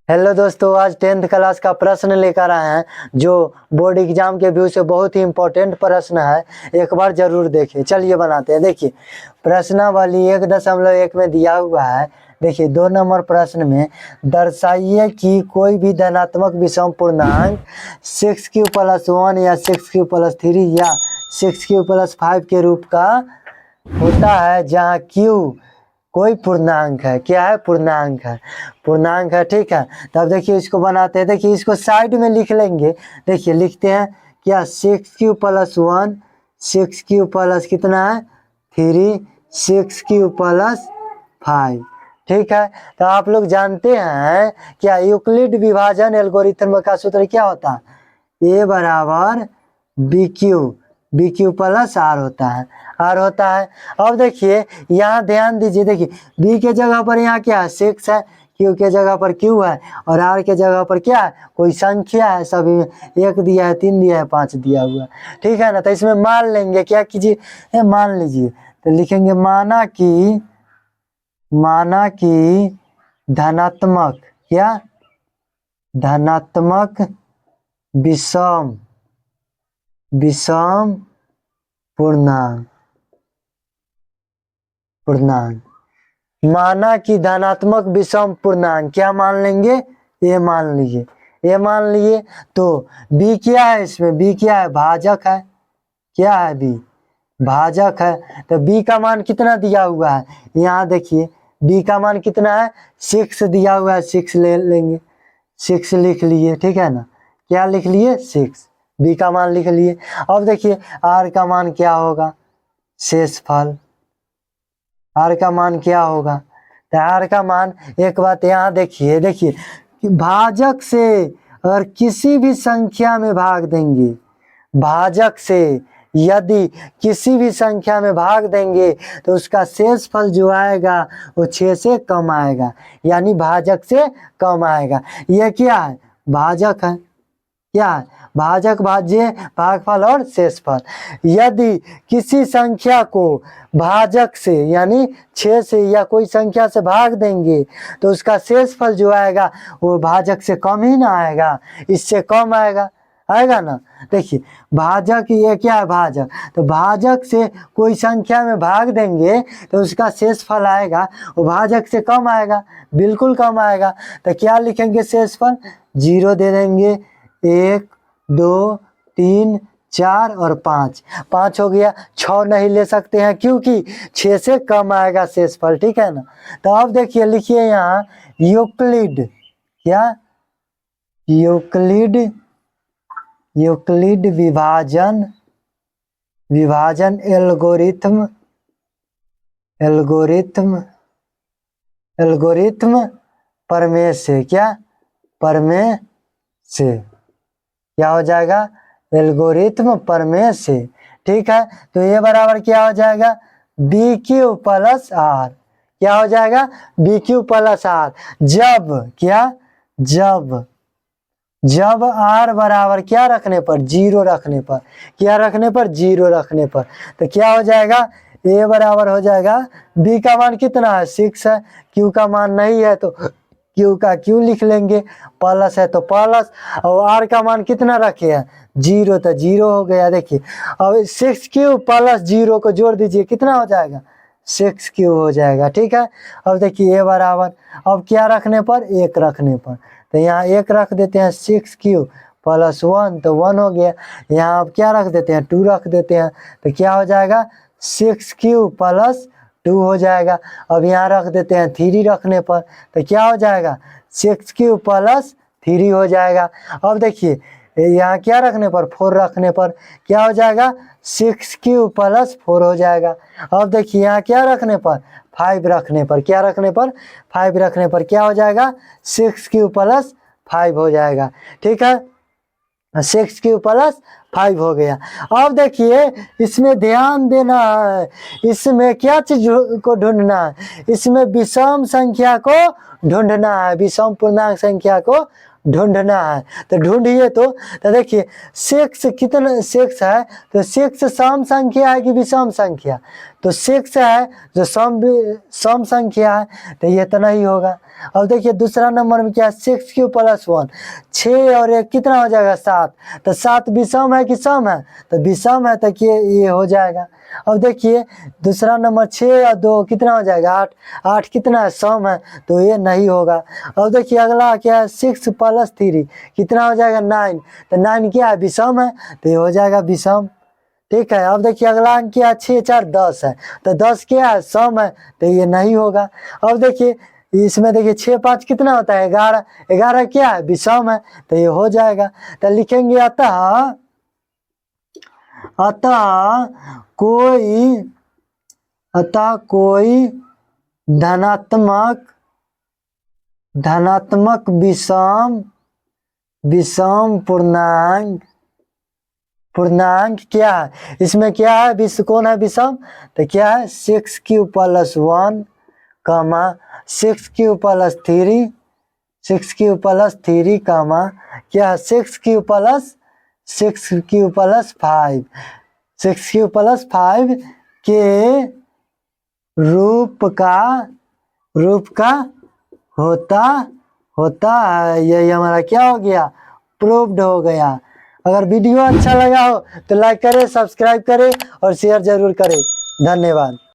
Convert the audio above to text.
Hello दोस्तों, आज 10th class का प्रश्न लेकर आए हैं जो बोर्ड एग्जाम के व्यू से बहुत ही इम्पोर्टेंट प्रश्न है। एक बार जरूर देखें। चलिए बनाते हैं। देखिए प्रश्नावली 1.1 में दिया हुआ है। देखिए 2 नंबर प्रश्न में दर्शाइए कि कोई भी धनात्मक विषम पूर्णांक 6q+1 या 6q+3 या 6q+5 के रूप का होता है जहाँ q कोई पूर्णांक है। क्या है? पूर्णांक है। पूर्णांक है, ठीक है। तब देखिए इसको बनाते हैं। देखिए इसको साइड में लिख लेंगे। देखिए लिखते हैं क्या, 6q+1 6q प्लस कितना है 3 6q+5, ठीक है। तो आप लोग जानते हैं क्या यूक्लिड विभाजन एल्गोरिथम का सूत्र क्या होता है? a बराबर BQ प्लस R होता है। R होता है। अब देखिए यहाँ ध्यान दीजिए। देखिए B के जगह पर यहाँ क्या है 6 है, Q के जगह पर Q है और R के जगह पर क्या है, कोई संख्या है। सभी में 1 दिया है, 3 दिया है, 5 दिया हुआ है, ठीक है ना। तो इसमें मान लेंगे। क्या कीजिए, मान लीजिए। तो लिखेंगे माना कि धनात्मक क्या, धनात्मक विषम पूर्णांक माना कि धनात्मक विषम पूर्णांक क्या मान लेंगे, ये मान लीजिए। ये मान लिए तो b क्या है, इसमें b क्या है, भाजक है। क्या है? b भाजक है। तो b का मान कितना दिया हुआ है, यहाँ देखिए b का मान कितना है 6 दिया हुआ है। 6 ले लेंगे, 6 लिख लिए, ठीक है ना। क्या लिख लिए? 6। b का मान लिख लिए। अब देखिए r का मान क्या होगा, शेषफल। r का मान क्या होगा? तो r का मान, एक बात यहाँ देखिए कि भाजक से अगर किसी भी संख्या में भाग देंगे, भाजक से यदि किसी भी संख्या में भाग देंगे तो उसका शेषफल जो आएगा वो 6 से कम आएगा, यानी भाजक से कम आएगा। यह क्या है? भाजक है। क्या है? भाजक, भाज्य, भागफल और शेषफल। यदि किसी संख्या को भाजक से यानी 6 से या कोई संख्या से भाग देंगे तो उसका शेषफल जो आएगा वो भाजक से कम ही ना आएगा, इससे कम आएगा ना। देखिए भाजक, ये क्या है भाजक, तो भाजक से कोई संख्या में भाग देंगे तो उसका शेषफल आएगा वो भाजक से कम आएगा, बिल्कुल कम आएगा। तो क्या लिखेंगे शेषफल? 0 दे देंगे। 1 2 3 4 और 5 हो गया। 6 नहीं ले सकते हैं क्योंकि 6 से कम आएगा शेषफल, ठीक है ना। तो अब देखिए लिखिए यहाँ यूक्लिड, क्या यूक्लिड विभाजन एल्गोरिथम प्रमेय से, क्या प्रमेय से, क्या हो जाएगा? एल्गोरिथम प्रमेय से, ठीक है। तो ये बराबर क्या हो जाएगा? BQ+R। क्या हो जाएगा? BQ+R। जब R बराबर क्या रखने पर, 0 रखने पर। क्या रखने पर? 0 रखने पर। तो क्या हो जाएगा? A बराबर हो जाएगा, B का मान कितना है 6 है, Q का मान नहीं है तो Q का Q लिख लेंगे, प्लस है तो प्लस, और R का मान कितना रखे हैं 0, तो 0 हो गया। देखिए अब 6Q+0 को जोड़ दीजिए, कितना हो जाएगा? 6Q हो जाएगा, ठीक है। अब देखिए A बराबर, अब क्या रखने पर? 1 रखने पर। तो यहाँ 1 रख देते हैं, 6Q+1 तो 1 हो गया। यहाँ अब क्या रख देते हैं? 2 रख देते हैं, तो क्या हो जाएगा? 6Q+2 हो जाएगा। अब यहाँ रख देते हैं 3 रखने पर, तो क्या हो जाएगा? 6Q+3 हो जाएगा। अब देखिए यहाँ क्या रखने पर? 4 रखने पर क्या हो जाएगा? 6Q+4 हो जाएगा। अब देखिए यहाँ क्या रखने पर? 5 रखने पर। क्या रखने पर? 5 रखने पर क्या हो जाएगा? 6Q+5 हो जाएगा, ठीक है। 6Q+5 हो गया। अब देखिए इसमें ध्यान देना है, इसमें क्या चीज को ढूंढना है? इसमें विषम संख्या को ढूंढना है, विषम पूर्णांक संख्या को ढूंढना है। तो ढूंढिए। तो देखिए सेक्स कितना सेक्स है, तो सेक्स सम संख्या है कि विषम संख्या, तो सेक्स है जो सम संख्या है, तो ये इतना ही होगा। अब देखिए दूसरा नंबर में क्या है, 6³ + 1, 6 और 1 कितना हो जाएगा 7, तो 7 विषम है कि सम है, तो विषम है, तो ये हो जाएगा। अब देखिए दूसरा नंबर 6 और 2 कितना हो जाएगा 8, 8 कितना है सम है, तो ये नहीं होगा। अब देखिए अगला क्या है 6 + 3 कितना हो जाएगा 9, तो 9 क्या है विषम है, तो ये हो जाएगा विषम। ठीक है। अब देखिए अगला अंक क्या है 6 × 4 = 10 है, तो 10 क्या है सम है, तो ये नहीं होगा। अब देखिए इसमें देखिए 6 × 5 कितना होता है 11, 11 क्या है विषम है, तो ये हो जाएगा। तो लिखेंगे अतः कोई धनात्मक विषम पूर्णांक क्या है, इसमें क्या है विषम, कौन है विषम, तो क्या है 6³ + 1, 6³ + 3, 6³ + 3, क्या है 6³ + 5, 6³ + 5 के रूप का होता है। यही हमारा क्या हो गया, प्रूव्ड हो गया। अगर वीडियो अच्छा लगा हो तो लाइक करें, सब्सक्राइब करें और शेयर जरूर करें। धन्यवाद।